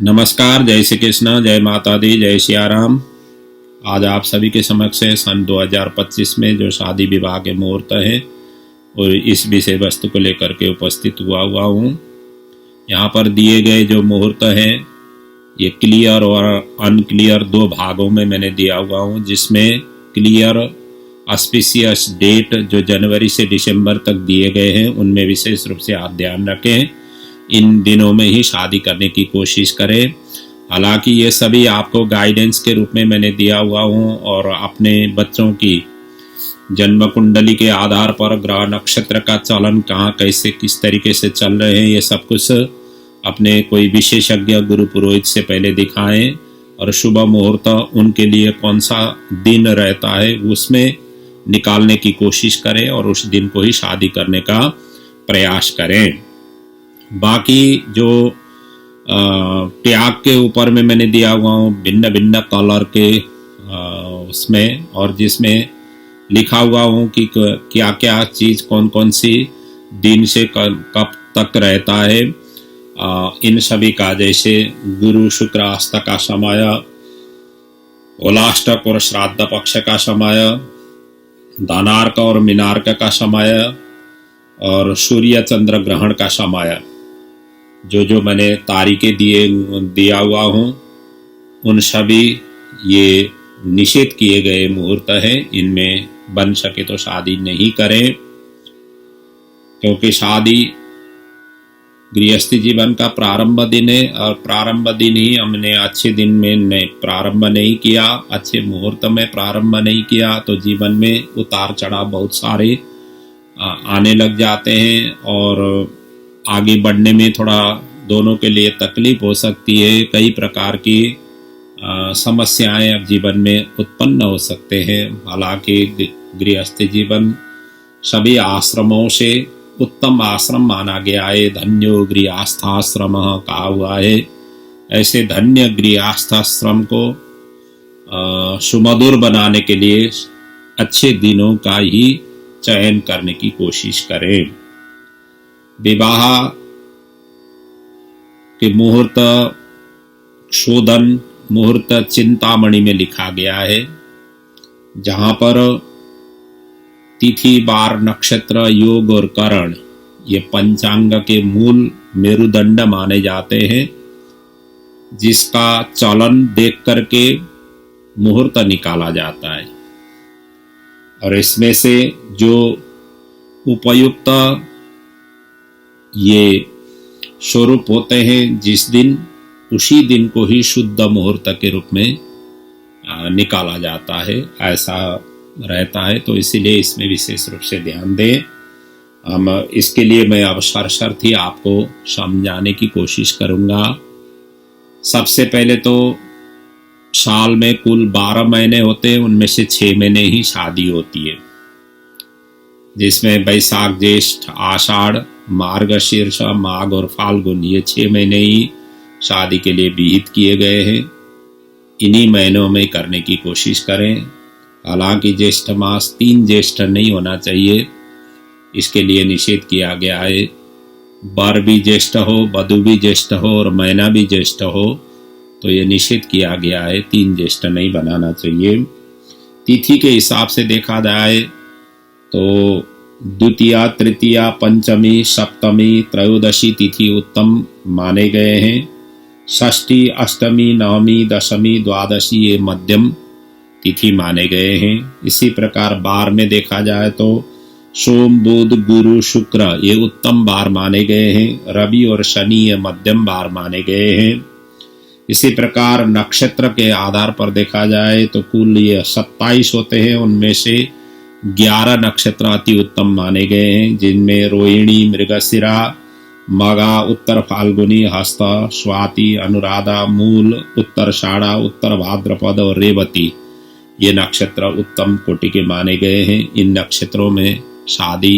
नमस्कार, जय श्री कृष्ण, जय माता दी, जय सिया राम। आज आप सभी के समक्ष है सन 2025 में जो शादी विवाह के मुहूर्त हैं और इस विषय वस्तु को लेकर के उपस्थित हुआ हूँ। यहाँ पर दिए गए जो मुहूर्त हैं ये क्लियर और अनक्लियर दो भागों में मैंने दिया हुआ हूँ, जिसमें क्लियर ऑस्पिशियस डेट जो जनवरी से दिसंबर तक दिए गए हैं उनमें विशेष रूप से आप ध्यान रखें। इन दिनों में ही शादी करने की कोशिश करें। हालांकि ये सभी आपको गाइडेंस के रूप में मैंने दिया हुआ हूँ और अपने बच्चों की जन्म कुंडली के आधार पर ग्रह नक्षत्र का चलन कहाँ कैसे किस तरीके से चल रहे हैं ये सब कुछ अपने कोई विशेषज्ञ गुरु पुरोहित से पहले दिखाएं और शुभ मुहूर्त उनके लिए कौन सा दिन रहता है उसमें निकालने की कोशिश करें और उस दिन को ही शादी करने का प्रयास करें। बाकी जो त्याग के ऊपर में मैंने दिया हुआ हूँ भिन्न भिन्न कलर के उसमें, और जिसमें लिखा हुआ हूँ कि क्या क्या चीज़ कौन कौन सी दिन से कब तक रहता है। इन सभी का जैसे गुरु शुक्र अस्त का समय, ओलाष्टक और श्राद्ध पक्ष का समय, दानार्क और मीनार्क का समय और सूर्य चंद्र ग्रहण का समय, जो मैंने तारीखें दिया हुआ हूँ उन सभी ये निषेध किए गए मुहूर्त हैं। इनमें बन सके तो शादी नहीं करें, क्योंकि शादी गृहस्थी जीवन का प्रारंभ दिन है और प्रारंभ दिन ही हमने अच्छे दिन में प्रारंभ नहीं किया, अच्छे मुहूर्त में प्रारंभ नहीं किया तो जीवन में उतार चढ़ाव बहुत सारे आने लग जाते हैं और आगे बढ़ने में थोड़ा दोनों के लिए तकलीफ हो सकती है। कई प्रकार की समस्याएं अब जीवन में उत्पन्न हो सकते हैं। हालांकि गृहस्थ जीवन सभी आश्रमों से उत्तम आश्रम माना गया है। धन्यो गृहस्थाश्रम कहा हुआ है। ऐसे धन्य गृहस्थाश्रम को सुमधुर बनाने के लिए अच्छे दिनों का ही चयन करने की कोशिश करें। विवाह के मुहूर्त शोधन मुहूर्त चिंतामणि में लिखा गया है, जहाँ पर तिथि बार नक्षत्र योग और करण ये पंचांग के मूल मेरुदंड माने जाते हैं, जिसका चलन देख करके मुहूर्त निकाला जाता है। और इसमें से जो उपयुक्त ये स्वरूप होते हैं जिस दिन उसी दिन को ही शुद्ध मुहूर्त के रूप में निकाला जाता है, ऐसा रहता है। तो इसीलिए इसमें विशेष रूप से ध्यान दें। हम इसके लिए मैं अब शर्त ही आपको समझाने की कोशिश करूँगा। सबसे पहले तो साल में कुल 12 महीने होते हैं, उनमें से 6 महीने ही शादी होती है, जिसमें बैसाख ज्येष्ठ आषाढ़ मार्गशीर्ष माघ और फाल्गुन ये 6 महीने ही शादी के लिए विहित किए गए हैं। इन्हीं महीनों में करने की कोशिश करें। हालांकि ज्येष्ठ मास 3 ज्येष्ठ नहीं होना चाहिए, इसके लिए निषेध किया गया है। वर भी ज्येष्ठ हो, वधु भी ज्येष्ठ हो और महीना भी ज्येष्ठ हो, तो ये निषेध किया गया है। 3 ज्येष्ठ नहीं बनाना चाहिए। तिथि के हिसाब से देखा जाए तो द्वितीया तृतीया पंचमी सप्तमी त्रयोदशी तिथि उत्तम माने गए हैं। षष्ठी अष्टमी नवमी दशमी द्वादशी ये मध्यम तिथि माने गए हैं। इसी प्रकार बार में देखा जाए तो सोम बुध गुरु शुक्र ये उत्तम बार माने गए हैं। रवि और शनि ये मध्यम बार माने गए हैं। इसी प्रकार नक्षत्र के आधार पर देखा जाए तो कुल ये 27 होते हैं, उनमें से 11 नक्षत्र अति उत्तम माने गए हैं, जिनमें रोहिणी मृगशिरा मगा उत्तर फाल्गुनी हस्त स्वाति अनुराधा मूल उत्तराषाढ़ा उत्तर भाद्रपद और रेवती ये नक्षत्र उत्तम कोटि के माने गए हैं। इन नक्षत्रों में शादी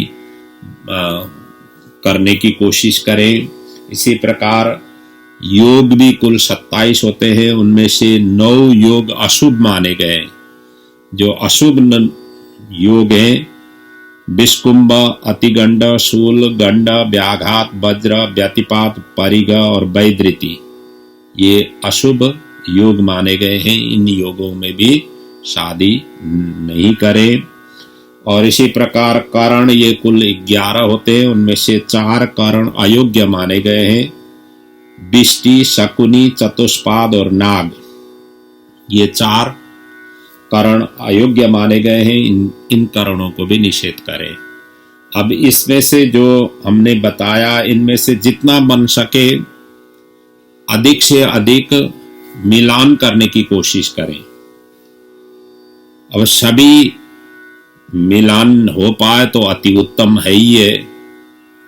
करने की कोशिश करें। इसी प्रकार योग भी कुल 27 होते हैं, उनमें से 9 योग अशुभ माने गए। जो अशुभ योग हैं विष्कुंभ अतिगंड शूल गंड व्याघात वज्र व्यतिपात परिग और वैदृति ये अशुभ योग माने गए हैं, इन योगों में भी शादी नहीं करें। और इसी प्रकार कारण ये कुल 11 होते हैं, उनमें से 4 कारण अयोग्य माने गए हैं, बिष्टि, शकुनी, चतुष्पाद और नाग। ये 4 करण अयोग्य माने गए हैं, इन करणों को भी निषेध करें। अब इसमें से जो हमने बताया, इनमें से जितना बन सके अधिक से अधिक मिलान करने की कोशिश करें। अब सभी मिलान हो पाए तो अति उत्तम है ही है।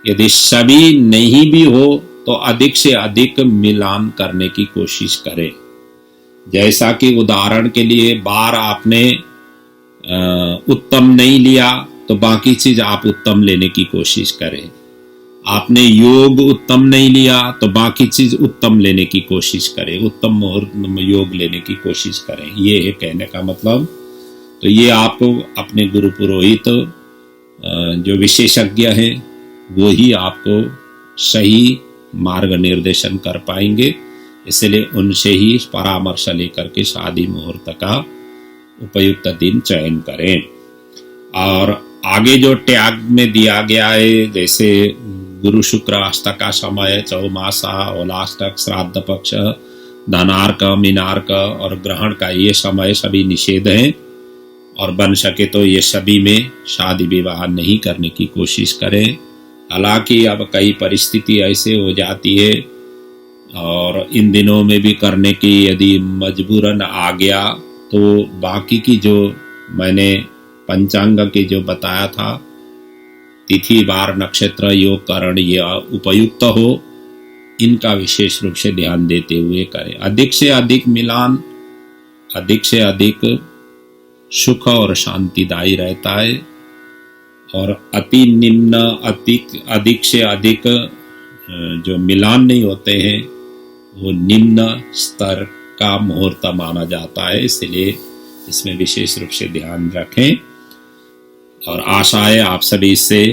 यदि सभी नहीं भी हो तो अधिक से अधिक मिलान करने की कोशिश करें। जैसा कि उदाहरण के लिए बार आपने उत्तम नहीं लिया तो बाकी चीज आप उत्तम लेने की कोशिश करें। आपने योग उत्तम नहीं लिया तो बाकी चीज उत्तम लेने की कोशिश करें, उत्तम मुहूर्त योग लेने की कोशिश करें। ये है कहने का मतलब। तो ये आपको अपने गुरु पुरोहित जो विशेषज्ञ हैं वो ही आपको सही मार्ग निर्देशन कर पाएंगे, इसलिए उनसे ही परामर्श लेकर के शादी मुहूर्त का उपयुक्त दिन चयन करें। और आगे जो त्याग में दिया गया है, जैसे गुरु शुक्र अष्टक का समय, चौमासा, ओलाष्टक, श्राद्ध पक्ष, धनार्क, मीनार्क और ग्रहण का ये समय सभी निषेध हैं। और बन सके तो ये सभी में शादी विवाह नहीं करने की कोशिश करें। हालांकि अब कई परिस्थिति ऐसे हो जाती है और इन दिनों में भी करने की यदि मजबूरन आ गया तो बाकी की जो मैंने पंचांग के जो बताया था, तिथि, वार, नक्षत्र, योग, करण, ये उपयुक्त हो, इनका विशेष रूप से ध्यान देते हुए करें। अधिक से अधिक मिलान अधिक से अधिक सुख और शांतिदायी रहता है। और अति निम्न अधिक से अधिक जो मिलान नहीं होते हैं वो निम्न स्तर का मुहूर्त माना जाता है, इसलिए इसमें विशेष रूप से ध्यान रखें। और आशा है आप सभी इससे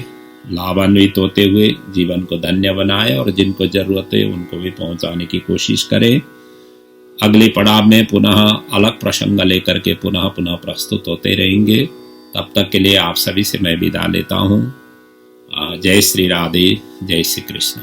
लाभान्वित होते हुए जीवन को धन्य बनाएं और जिनको जरूरत है उनको भी पहुंचाने की कोशिश करें। अगले पड़ाव में पुनः अलग प्रसंग लेकर के पुनः प्रस्तुत होते रहेंगे। तब तक के लिए आप सभी से मैं विदा लेता हूँ। जय श्री राधे, जय श्री कृष्ण।